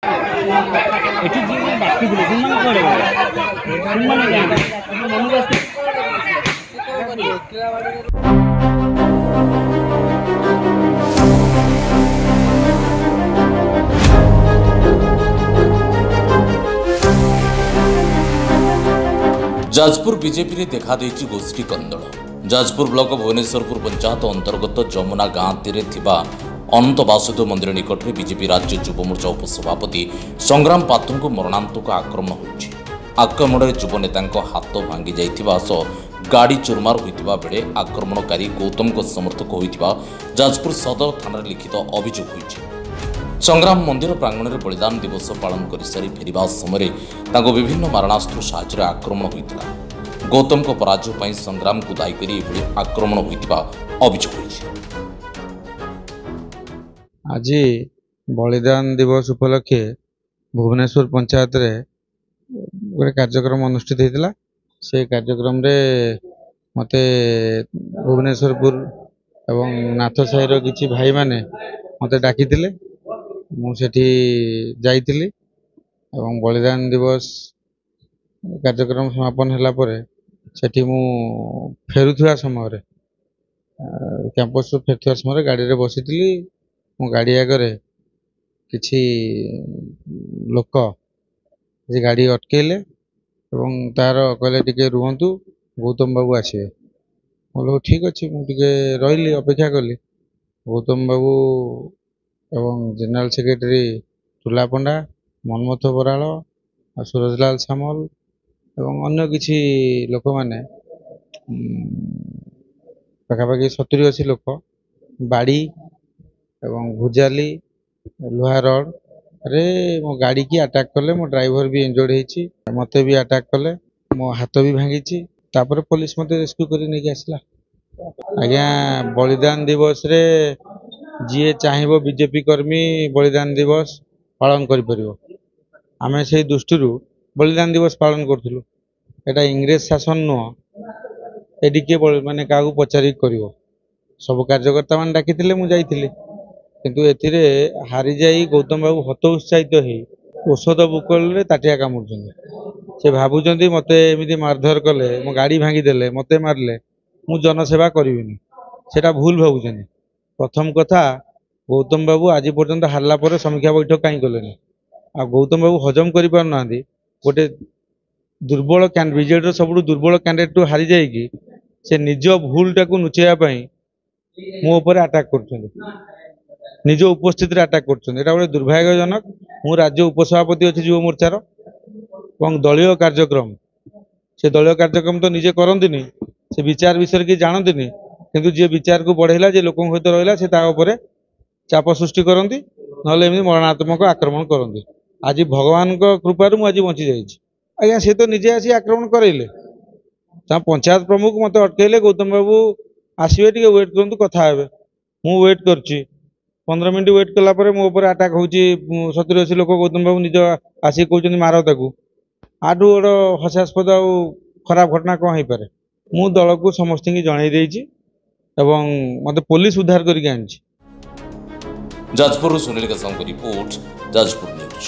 ଏଠି ଯିଏ ବାକି ଥିଲେ ସେମାନେ କୁଆଡ଼େ ଗଲେ? ସେମାନେ କାହିଁକି ମନକୁ ଆସିଥିଲେ? जाजपुर बीजेपी रे देखा देछि गोष्ठी कंदल। जाजपुर ब्लॉक भुवनेश्वरपुर पंचायत अंतर्गत जमुना गाँ तीरे थिबा अनंत वासुदेव मंदिर निकट में बीजेपी राज्य युव मोर्चा उपसभापति संग्राम पात्र को मरणांतक आक्रमण होछि। आक्रमण में युव नेता हाथ भांगी जाइथिबा सह गाड़ी चुरमार होइतिबा बेले आक्रमणकारी गौतम को समर्थक होइतिबा जाजपुर सदर थाना लिखित अभियोग होइछि। संग्राम मंदिर प्रांगण में बलिदान दिवस पालन कर सारी फेरिबा समय तांको विभिन्न मारणास्त्र साहाय्य आक्रमण होइतिला। गौतम को पराजय पर संग्राम को दायी करी एभली आक्रमण होइतिबा अभियोग होइछि। आज बलिदान दिवस उपलक्षे भुवनेश्वर पंचायत रे गोटे कार्यक्रम अनुष्ठित होता। से कार्यक्रम रे मते भुवनेश्वरपुर एवं नाथ साहिर किछि भाई माने मते डाकिथिले। मुझे जाइली एवं बलिदान दिवस कार्यक्रम समापन होला परे सेठी मु फेरुथुआ समय कैंपस फेरुथुआ समय गाड़ी रे बसिथिली। मो गाड़ी आगे किछि लोक जे गाड़ी अटकेले एवं तार कहले टिके रुहंतु गौतम बाबू आसबे। बोलो ठीक अच्छे मुझे रही अपेक्षा कली। गौतम बाबू एवं जनरल सेक्रेटरी टुला पंडा मनमथ बराल सूरजलाल सामल एवं अन्य किछि लोक माने पाखापाखि 70-80 लोक बाड़ी एवं भुजाली लोहा रड रे मो गाड़ी की अटैक कले। मो ड्राइवर भी इंजर्ड होइछि। मते भी अटैक कले। मो हाथ भी भांगी। तापर पुलिस मते रेस्क्यू करी नहीं आसला। आज्ञा बलिदान दिवस रे जी चाहिए बीजेपी कर्मी बलिदान दिवस पालन करिपरिबो। आमे से दृष्टि बलिदान दिवस पालन करूँ। एटा इंग्रेज शासन नुह एटी किए माने क्या पचारि करिवो। सब कार्यकर्ता मान डाकिथिले मु जाइथिली किंतु एथिरे हारी जाई गौतम बाबू हत उत्साहित होई औषध बुकल रे ताटिया कामुछन। से भाबुचंदी मते एमिति मारधर कले मो गाड़ी भांगी देले मते मारले मु जनसेवा करिविनी। सेटा भूल भाबुचंदी। प्रथम कथा गौतम बाबू आज पर्यंत हारला पर समीक्षा बैठक कहीं कले आ गौतम बाबू हजम कर पारना गोटे दुर्बल बीजेडी सब दुर्बल कैंडिडेट हारी जाएगी से निज भूल टाक नुचेवाई मो ऊपर अटैक कर निज उपस्थित अटैक कर गोटे दुर्भाग्यजनक। मु राज्य उपसभापति अच्छी युव मोर्चार और दलीय कार्यक्रम से दलीय कार्यक्रम तो निजे करती से विचार विषय कि जानती किंतु जी विचार को बढ़ेला जे लोक सहित रहा से चाप सृष्टि करती ना मरणात्मक आक्रमण करती। आज भगवान कृपार मुझे बची जाइए। आज्ञा सी तो निजे आसी आक्रमण करेले पंचायत प्रमुख मत अटकैले गौतम बाबू आसवे टे वेट करूँ कथा हे मु वेट कर 15 मिनट वेट कलापर मो ऊपर अटैक हो 70-80 लोक गौतम बाबू निज आसिक कहते मार ताकू आठू गोटे हस्यास्पद आ खराब घटना कौन हो पारे। मु दल को समस्त जनई मत पुलिस उद्धार करके आनी। जाजपुर सुनील का रिपोर्ट जाजपुर न्यूज।